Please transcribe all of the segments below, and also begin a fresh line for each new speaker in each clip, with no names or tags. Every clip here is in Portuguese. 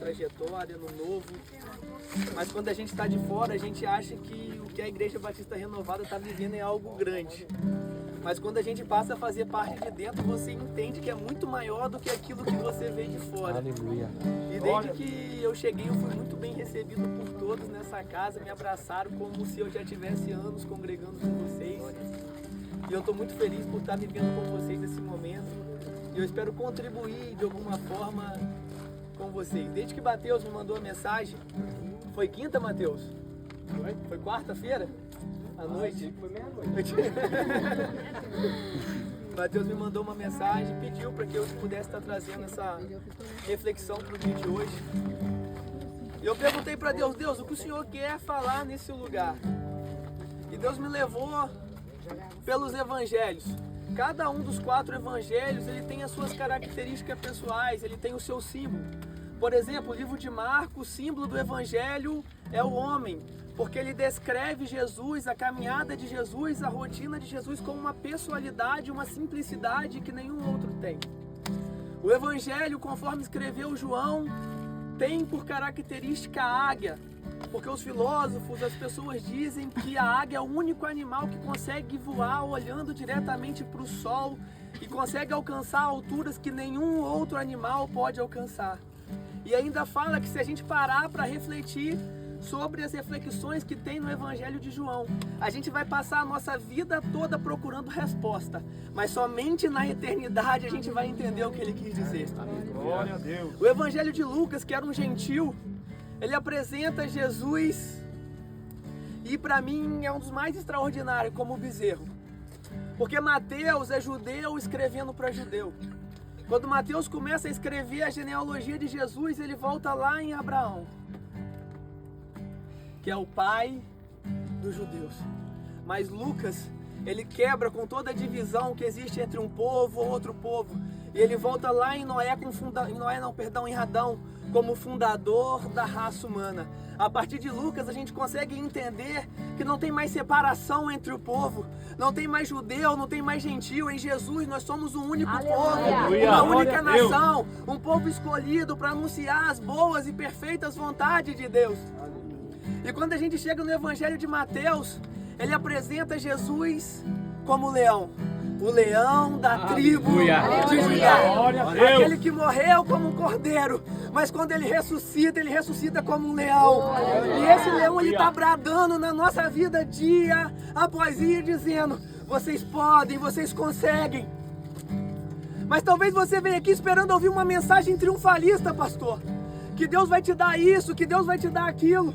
trajetória, no novo. Mas quando a gente está de fora, a gente acha que o que a Igreja Batista Renovada está vivendo é algo grande. Mas quando a gente passa a fazer parte de dentro, você entende que é muito maior do que aquilo que você vê de fora.
Aleluia.
E desde que eu cheguei, eu fui muito bem recebido por todos nessa casa, me abraçaram como se eu já tivesse anos congregando com vocês. E eu estou muito feliz por estar vivendo com vocês nesse momento. E eu espero contribuir de alguma forma com vocês. Desde que Mateus me mandou a mensagem, foi quinta, Mateus? Foi quarta-feira? À noite? Foi meia-noite. Mateus me mandou uma mensagem, pediu para que eu pudesse estar trazendo essa reflexão para o dia de hoje. E eu perguntei para Deus, Deus, o que o Senhor quer falar nesse lugar? E Deus me levou pelos evangelhos. Cada um dos 4 evangelhos, ele tem as suas características pessoais, ele tem o seu símbolo. Por exemplo, o livro de Marcos, o símbolo do evangelho é o homem, porque ele descreve Jesus, a caminhada de Jesus, a rotina de Jesus como uma pessoalidade, uma simplicidade que nenhum outro tem. O evangelho, conforme escreveu João, tem por característica a águia, porque os filósofos, as pessoas dizem que a águia é o único animal que consegue voar olhando diretamente para o sol e consegue alcançar alturas que nenhum outro animal pode alcançar. E ainda fala que se a gente parar para refletir sobre as reflexões que tem no Evangelho de João, a gente vai passar a nossa vida toda procurando resposta, mas somente na eternidade a gente vai entender o que ele quis dizer.
Glória a Deus.
O Evangelho de Lucas, que era um gentil, ele apresenta Jesus e para mim é um dos mais extraordinários como o bezerro, porque Mateus é judeu escrevendo para judeu. Quando Mateus começa a escrever a genealogia de Jesus, ele volta lá em Abraão, que é o pai dos judeus. Mas Lucas, ele quebra com toda a divisão que existe entre um povo ou outro povo. E ele volta lá em em Adão, como fundador da raça humana. A partir de Lucas a gente consegue entender que não tem mais separação entre o povo, não tem mais judeu, não tem mais gentil. Em Jesus nós somos um único povo, uma única nação, um povo escolhido para anunciar as boas e perfeitas vontades de Deus. E quando a gente chega no Evangelho de Mateus, ele apresenta Jesus como leão. O leão da tribo de Judá. Aquele que morreu como um cordeiro, mas quando ele ressuscita como um leão. E esse leão, ele está bradando na nossa vida dia após dia, dizendo: vocês podem, vocês conseguem. Mas talvez você venha aqui esperando ouvir uma mensagem triunfalista, pastor. Que Deus vai te dar isso, que Deus vai te dar aquilo.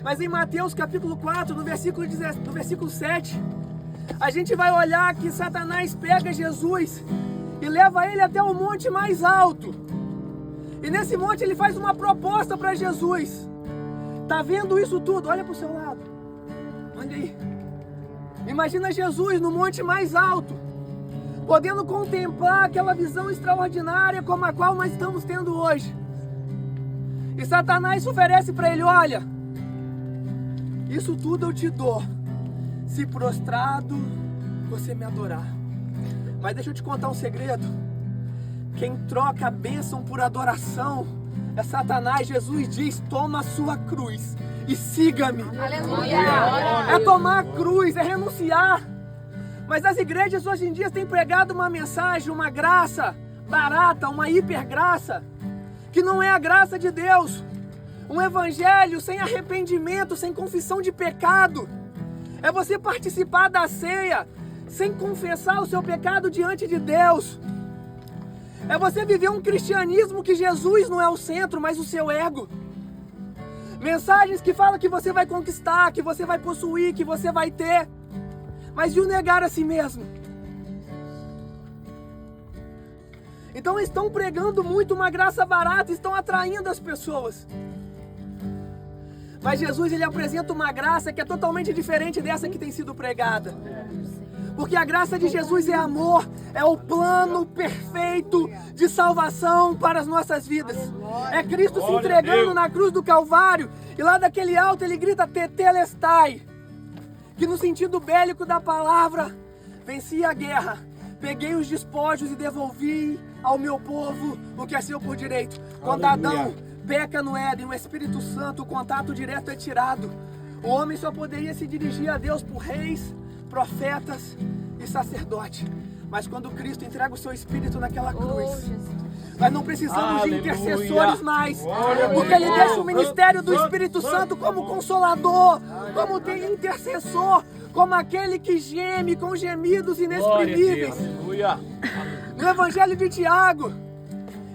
Mas em Mateus capítulo 4, no versículo 7, a gente vai olhar que Satanás pega Jesus e leva ele até o monte mais alto. E nesse monte ele faz uma proposta para Jesus. Tá vendo isso tudo? Olha para o seu lado. Olha aí. Imagina Jesus no monte mais alto, podendo contemplar aquela visão extraordinária como a qual nós estamos tendo hoje. E Satanás oferece para ele: olha, isso tudo eu te dou, se prostrado você me adorar. Mas deixa eu te contar um segredo. Quem troca a bênção por adoração é Satanás. Jesus diz: toma a sua cruz e siga-me.
Aleluia!
É tomar a cruz, é renunciar. Mas as igrejas hoje em dia têm pregado uma mensagem, uma graça barata, uma hipergraça, que não é a graça de Deus. Um evangelho sem arrependimento, sem confissão de pecado. É você participar da ceia sem confessar o seu pecado diante de Deus. É você viver um cristianismo que Jesus não é o centro, mas o seu ego. Mensagens que falam que você vai conquistar, que você vai possuir, que você vai ter, mas e o negar a si mesmo? Então estão pregando muito uma graça barata, estão atraindo as pessoas. Mas Jesus, ele apresenta uma graça que é totalmente diferente dessa que tem sido pregada. Porque a graça de Jesus é amor, é o plano perfeito de salvação para as nossas vidas. É Cristo se entregando na cruz do Calvário, e lá daquele alto ele grita tetelestai, que no sentido bélico da palavra, venci a guerra, peguei os despojos e devolvi ao meu povo o que é seu por direito. Quando Adão peca no Éden, o Espírito Santo, o contato direto é tirado. O homem só poderia se dirigir a Deus por reis, profetas e sacerdote. Mas quando Cristo entrega o seu Espírito naquela cruz, nós não precisamos de intercessores mais, porque Ele deixa o ministério do Espírito Santo como consolador, como intercessor, como aquele que geme com gemidos inexprimíveis. No Evangelho de Tiago,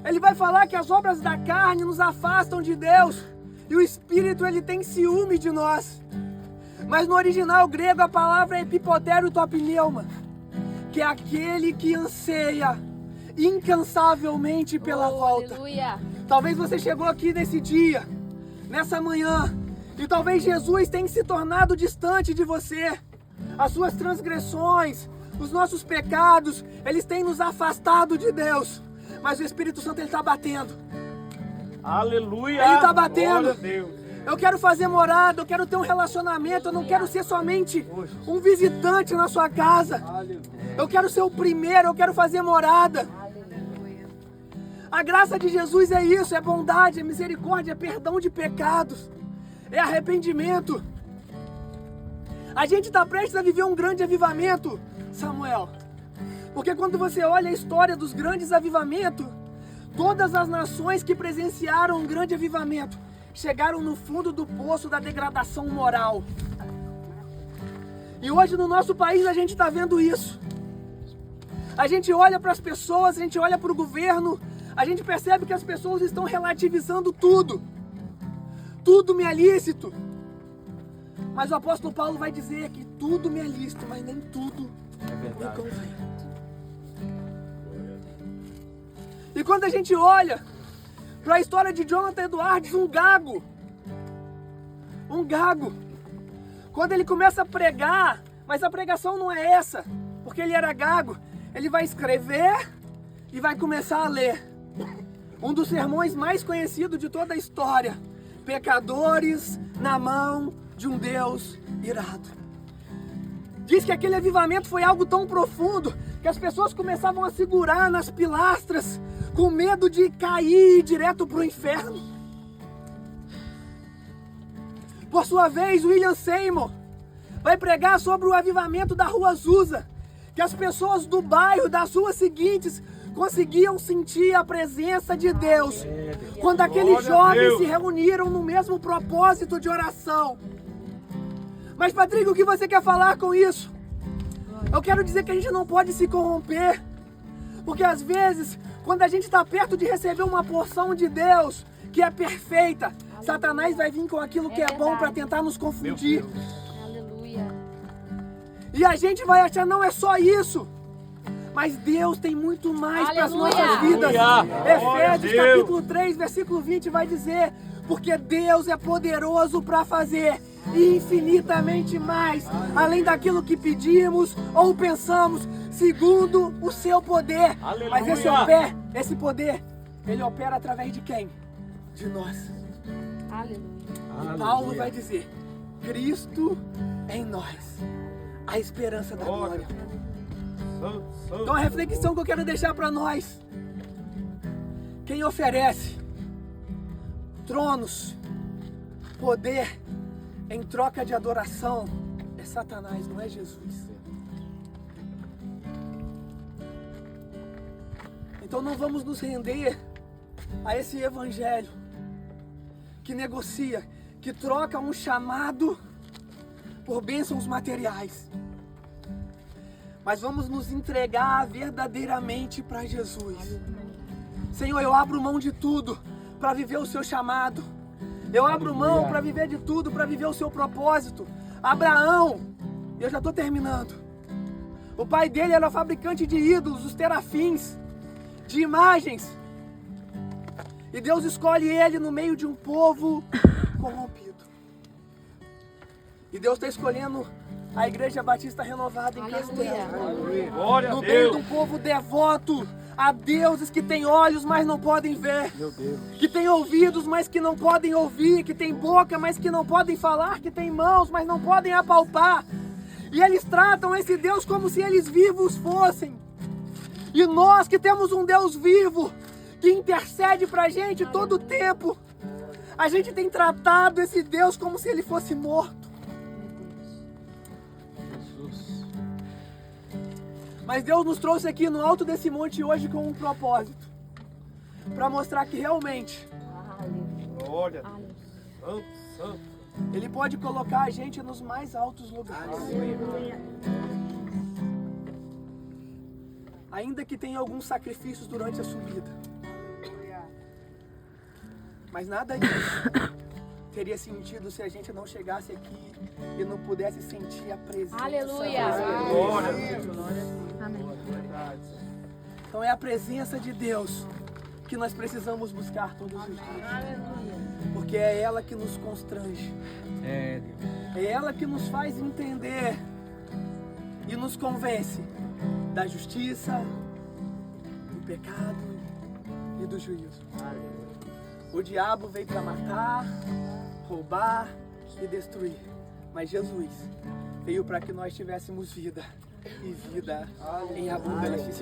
ele vai falar que as obras da carne nos afastam de Deus e o Espírito ele tem ciúme de nós. Mas no original grego a palavra é epipotério topneuma, que é aquele que anseia incansavelmente pela volta.
Aleluia.
Talvez você chegou aqui nesse dia, nessa manhã, e talvez Jesus tenha se tornado distante de você. As suas transgressões, os nossos pecados, eles têm nos afastado de Deus. Mas o Espírito Santo ele está batendo.
Aleluia.
Ele está batendo.
Glória a Deus.
Eu quero fazer morada, eu quero ter um relacionamento, eu não quero ser somente um visitante na sua casa. Eu quero ser o primeiro, eu quero fazer morada. A graça de Jesus é isso, é bondade, é misericórdia, é perdão de pecados, é arrependimento. A gente está prestes a viver um grande avivamento, Samuel. Porque quando você olha a história dos grandes avivamentos, todas as nações que presenciaram um grande avivamento chegaram no fundo do poço da degradação moral. E hoje no nosso país a gente está vendo isso. A gente olha para as pessoas, a gente olha para o governo, a gente percebe que as pessoas estão relativizando tudo. Tudo me é lícito. Mas o apóstolo Paulo vai dizer que tudo me é lícito, mas nem tudo me convém. E quando a gente olha para a história de Jonathan Edwards, um gago, quando ele começa a pregar, mas a pregação não é essa, porque ele era gago, ele vai escrever e vai começar a ler. Um dos sermões mais conhecidos de toda a história, pecadores na mão de um Deus irado. Diz que aquele avivamento foi algo tão profundo que as pessoas começavam a segurar nas pilastras com medo de cair direto para o inferno. Por sua vez, William Seymour vai pregar sobre o avivamento da Rua Azusa, que as pessoas do bairro, das ruas seguintes, conseguiam sentir a presença de Deus quando aqueles jovens se reuniram no mesmo propósito de oração. Mas, Patrick, o que você quer falar com isso? Eu quero dizer que a gente não pode se corromper, porque às vezes, quando a gente está perto de receber uma porção de Deus que é perfeita, Satanás vai vir com aquilo que é bom para tentar nos confundir.
Aleluia.
E a gente vai achar, não é só isso. Mas Deus tem muito mais para as nossas vidas. Efésios capítulo 3, versículo 20 vai dizer: porque Deus é poderoso para fazer infinitamente mais, além daquilo que pedimos ou pensamos, segundo o seu poder.
Aleluia.
Mas esse poder, ele opera através de quem? De nós.
Aleluia.
E Paulo vai dizer: Cristo em nós, a esperança da glória. Então a reflexão que eu quero deixar para nós: quem oferece tronos, poder em troca de adoração é Satanás, não é Jesus. Então não vamos nos render a esse evangelho que negocia, que troca um chamado por bênçãos materiais. Mas vamos nos entregar verdadeiramente para Jesus. Senhor, eu abro mão de tudo para viver o seu chamado. Eu abro mão para viver de tudo, para viver o seu propósito. Abraão, eu já estou terminando. O pai dele era fabricante de ídolos, os terafins, de imagens. E Deus escolhe ele no meio de um povo corrompido. E Deus está escolhendo a Igreja Batista Renovada em Castelo. No meio de um povo devoto a deuses que têm olhos, mas não podem ver. Que têm ouvidos, mas que não podem ouvir. Que têm boca, mas que não podem falar. Que têm mãos, mas não podem apalpar. E eles tratam esse Deus como se eles vivos fossem. E nós que temos um Deus vivo, que intercede pra gente todo o tempo, A gente tem tratado esse Deus como se ele fosse morto.
Jesus.
Mas Deus nos trouxe aqui no alto desse monte hoje com um propósito. Para mostrar que realmente
Glória.
Aleluia.
Santo, santo.
Ele pode colocar a gente nos mais altos lugares. Ainda que tenha alguns sacrifícios durante a subida. Mas nada disso teria sentido se a gente não chegasse aqui e não pudesse sentir a presença.
Aleluia.
Glória.
Amém.
Verdade.
Então é a presença de Deus que nós precisamos buscar todos os dias.
Aleluia.
Porque é ela que nos constrange.
É, Deus.
É ela que nos faz entender e nos convence da justiça, do pecado e do juízo. O diabo veio para matar, roubar e destruir. Mas Jesus veio para que nós tivéssemos vida e vida em abundância.